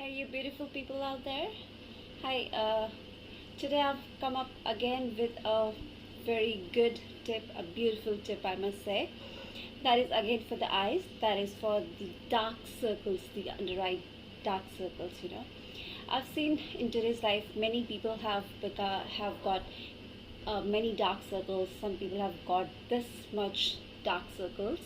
you beautiful people out there. Hi, today I've come up again with a very good tip, a beautiful tip, I must say. That is again for the eyes, that is for the dark circles, the under eye dark circles. I've seen in today's life many people have got many dark circles. Some people have got this much dark circles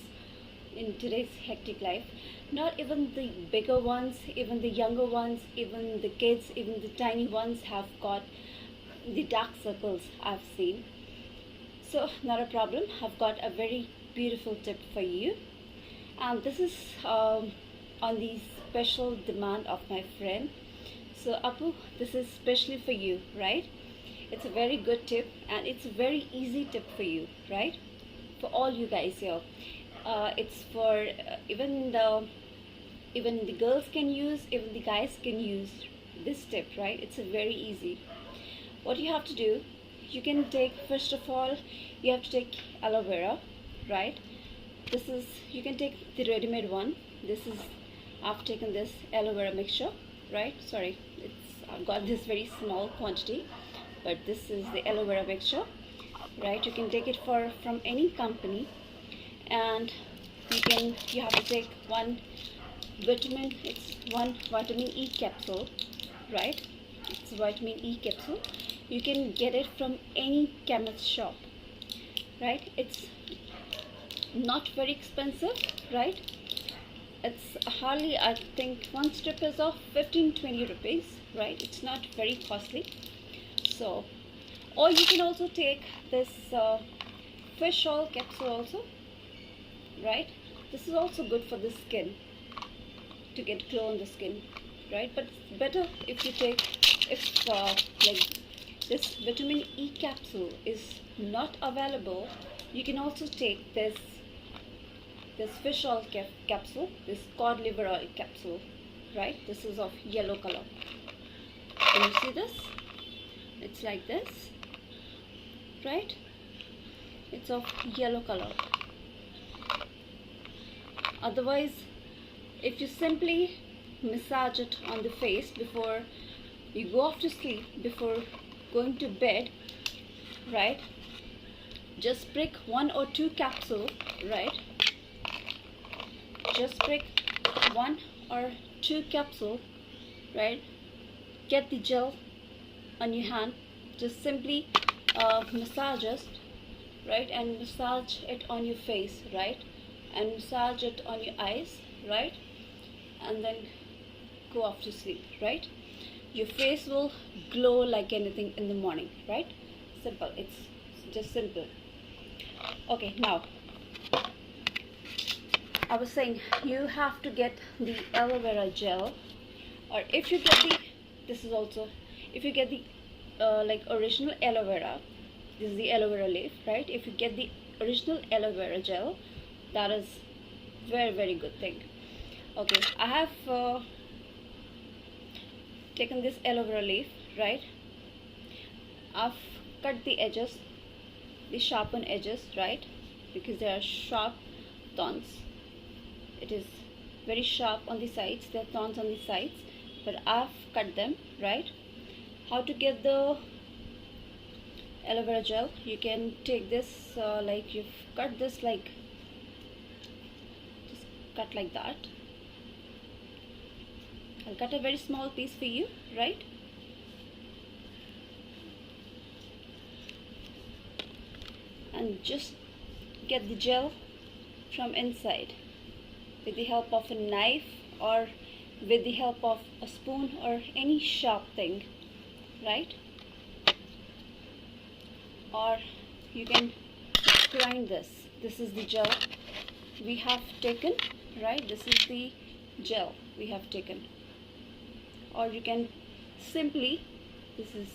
in today's hectic life. Not even the bigger ones, even the younger ones, even the kids, even the tiny ones have got the dark circles I've seen. So, not a problem. I've got a very beautiful tip for you. And this is on the special demand of my friend. So, Apu, this is specially for you, right? It's a very good tip and it's a very easy tip for you, right? For all you guys here. It's for even the girls can use, even the guys can use this tip, right? It's a very easy. What you have to do, you can take, first of all, you have to take aloe vera, right? This is, you can take the ready-made one. This is, I've taken this aloe vera mixture, right? Sorry, I've got this very small quantity, but this is the aloe vera mixture, right? You can take it from any company, and you have to take one vitamin E capsule, right? It's a vitamin E capsule. You can get it from any chemist shop, right? It's not very expensive, right? It's hardly, I think one strip is of 15-20 rupees, right? It's not very costly. So, or you can also take this fish oil capsule also, right? This is also good for the skin, to get glow on the skin, right? But it's better if you take, if like this vitamin E capsule is not available, you can also take this fish oil capsule, this cod liver oil capsule, right? This is of yellow color. Can you see this? It's like this, right? It's of yellow color. Otherwise, if you simply massage it on the face before you go off to sleep, before going to bed, right? Just prick 1 or 2 capsule, right? Just prick 1 or 2 capsule, right? Get the gel on your hand. Just simply massage it, right? And massage it on your face, right? And massage it on your eyes, right? And then go off to sleep, right? Your face will glow like anything in the morning, right? Simple. It's just simple. Okay, now I was saying you have to get the aloe vera gel, or if you get if you get the like original aloe vera, this is the aloe vera leaf, right? If you get the original aloe vera gel, that is very good thing. Okay, I have taken this aloe vera leaf, right? I've cut the edges, the sharpened edges, right? Because they are sharp thorns. It is very sharp on the sides, there are thorns on the sides, but I've cut them, right? How to get the aloe vera gel? You can take this like you've cut this, like just cut like that. I'll cut a very small piece for you, right? And just get the gel from inside with the help of a knife, or with the help of a spoon or any sharp thing, right? Or you can grind this. This is the gel we have taken, right? This is the gel we have taken. Or you can simply, this is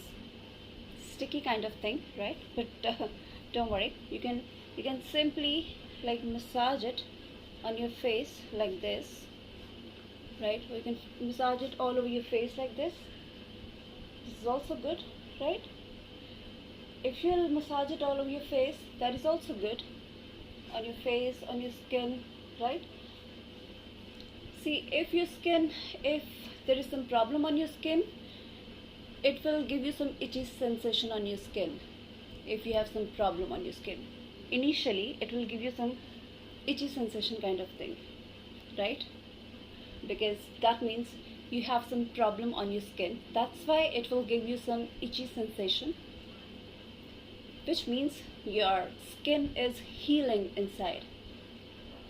sticky kind of thing, right? But don't worry, you can simply like massage it on your face like this, right? Or you can massage it all over your face like this. This is also good, right? If you'll massage it all over your face, that is also good, on your face, on your skin, right? See, if your skin, if there is some problem on your skin, it will give you some itchy sensation on your skin. If you have some problem on your skin, initially it will give you some itchy sensation kind of thing, right? Because that means you have some problem on your skin. That's why it will give you some itchy sensation, which means your skin is healing inside,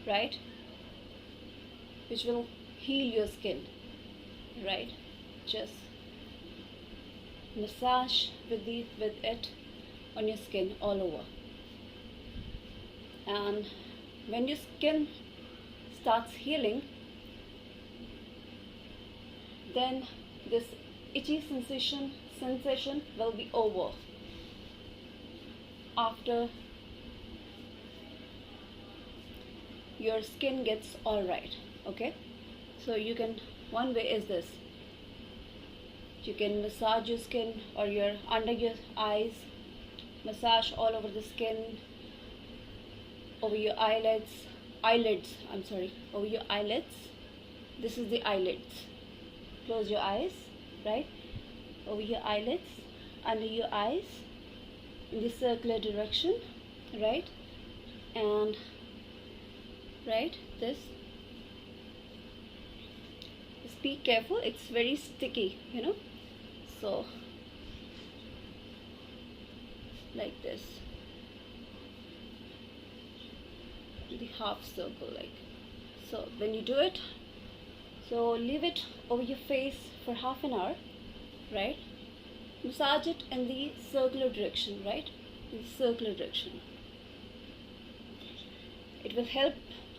right? Which will heal your skin, right? Just massage with it on your skin all over. And when your skin starts healing, then this itchy sensation will be over after your skin gets all right. Okay, so you can, one way is this: you can massage your skin or your under your eyes, massage all over the skin, over your eyelids, over your eyelids. This is the eyelids. Close your eyes, right? Over your eyelids, under your eyes, in the circular direction, right? And right, this. Just be careful, it's very sticky, you know. So like this, the half circle, like so. When you do it, so leave it over your face for half an hour, right? Massage it in the circular direction, right? In the circular direction. It will help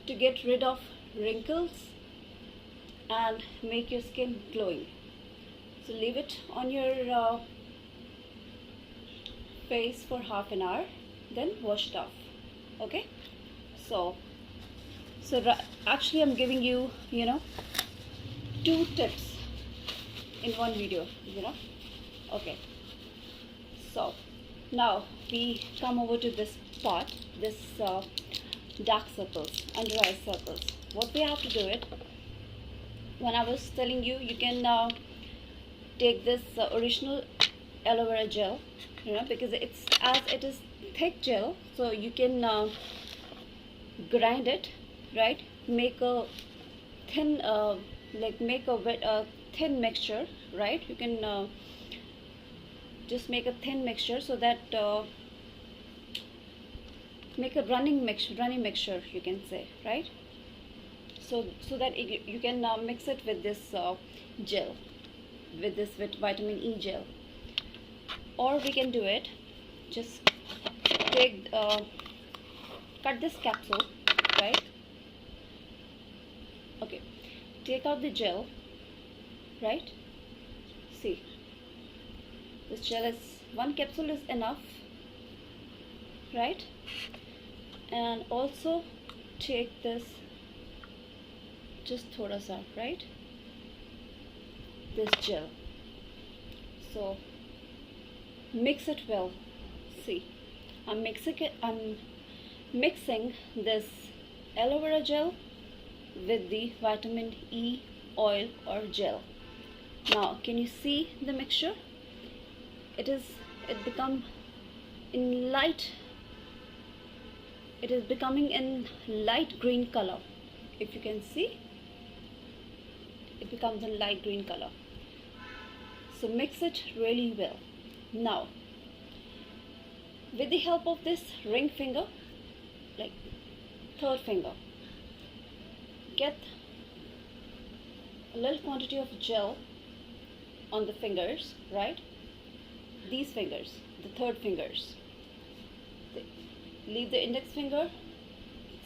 to get rid of wrinkles and make your skin glowing. So leave it on your face for half an hour, then wash it off. Okay? So actually I'm giving you, you know, 2 tips in one video, you know. Okay, so now we come over to this part, this dark circles, under eye circles. What we have to do it, when I was telling you, you can take this original aloe vera gel, you know, because it is thick gel, so you can grind it, right? Make a thin thin mixture, right? You can just make a thin mixture, so that make a running mixture, you can say, right? So that you can mix it with this gel, with vitamin E gel. Or we can do it, just take cut this capsule, right? Okay, take out the gel, right? See, this gel is, 1 capsule is enough, right? And also take this, just thoda sa, right? This gel. So mix it well. See, I'm mixing this aloe vera gel with the vitamin E oil or gel. Now can you see the mixture? It is becoming in light green color. If you can see, it becomes a light green color. So mix it really well. Now with the help of this ring finger, like 3rd finger, get a little quantity of gel on the fingers, right? These fingers, the 3rd fingers. Leave the index finger,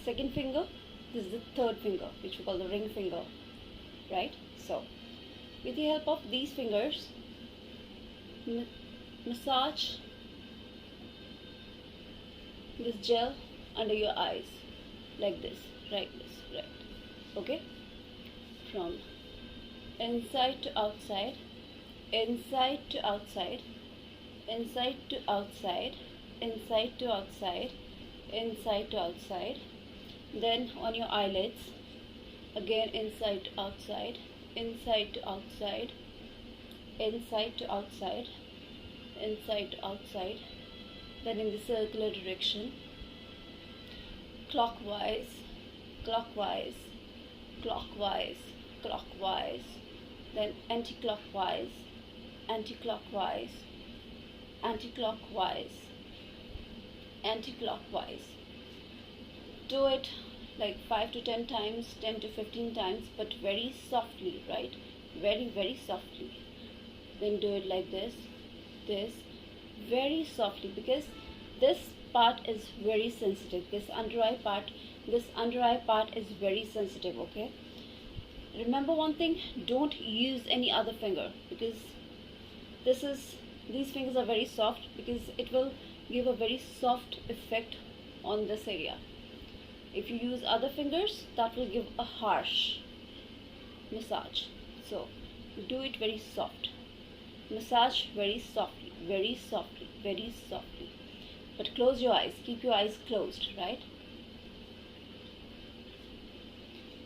2nd finger, this is the 3rd finger, which we call the ring finger, right? So with the help of these fingers, massage this gel under your eyes, like this, right? Okay, from inside to outside, inside to outside, inside to outside, inside to outside, inside to outside. Then on your eyelids, again inside to outside, inside to outside, inside to outside, inside to outside, then in the circular direction, clockwise, clockwise, clockwise, clockwise, then anti-clockwise, anti-clockwise, anti-clockwise, anti-clockwise. Do it like 5 to 10 times, 10 to 15 times, but very softly, right? Very, very softly. Then do it like this, very softly, because this part is very sensitive. This under eye part is very sensitive, okay? Remember one thing, don't use any other finger, because these fingers are very soft, because it will give a very soft effect on this area. If you use other fingers, that will give a harsh massage. So do it very soft. Massage very softly, very softly, very softly. But close your eyes. Keep your eyes closed, right?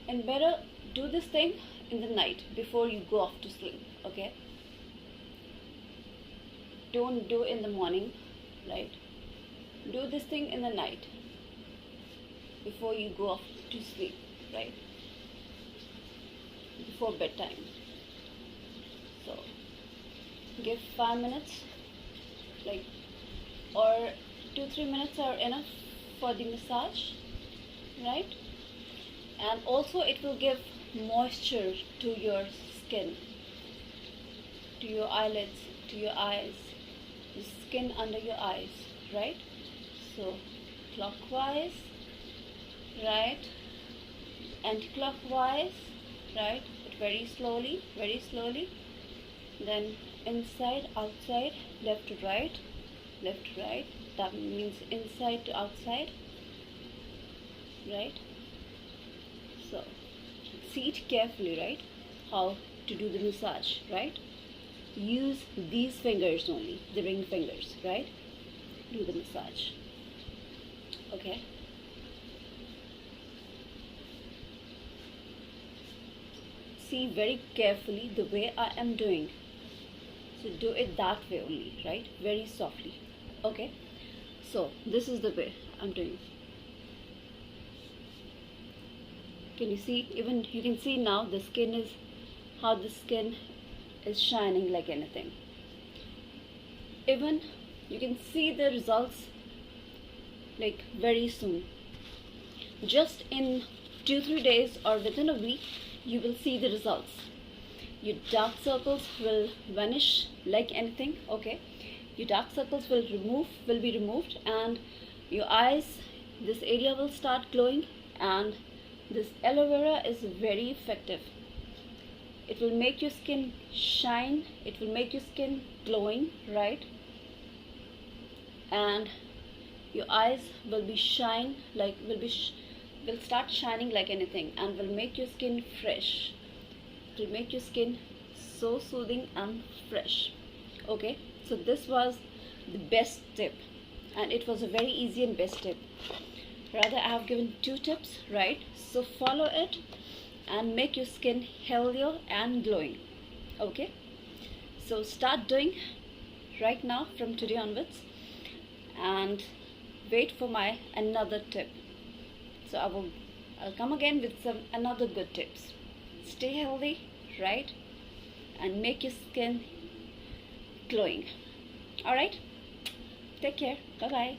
And better do this thing in the night before you go off to sleep, okay? Don't do in the morning, right? Do this thing in the night before you go off to sleep, right? Before bedtime. So give 5 minutes, like, or 2-3 minutes are enough for the massage, right? And also it will give moisture to your skin, to your eyelids, to your eyes, the skin under your eyes, right? So clockwise, right, anti-clockwise, right, but very slowly, then inside, outside, left to right, that means inside to outside, right? So see it carefully, right, how to do the massage, right? Use these fingers only, the ring fingers, right? Do the massage, okay? See very carefully the way I am doing. So do it that way only, right? Very softly, okay? So this is the way I'm doing. Can you see? Even you can see now the skin is, how the skin is shining like anything. Even you can see the results like very soon. Just in 2-3 days or within a week, you will see the results. Your dark circles will vanish like anything, okay? Your dark circles will be removed, and your eyes, this area will start glowing, and this aloe vera is very effective. It will make your skin shine, it will make your skin glowing, right? And your eyes will be will start shining like anything, and will make your skin fresh. It will make your skin so soothing and fresh, okay? So this was the best tip, and it was a very easy and best tip. Rather, I have given 2 tips, right? So follow it and make your skin healthier and glowing, okay? So start doing right now from today onwards, and wait for my another tip. So I'll come again with some another good tips. Stay healthy, right? And make your skin glowing. All right? Take care. Bye-bye.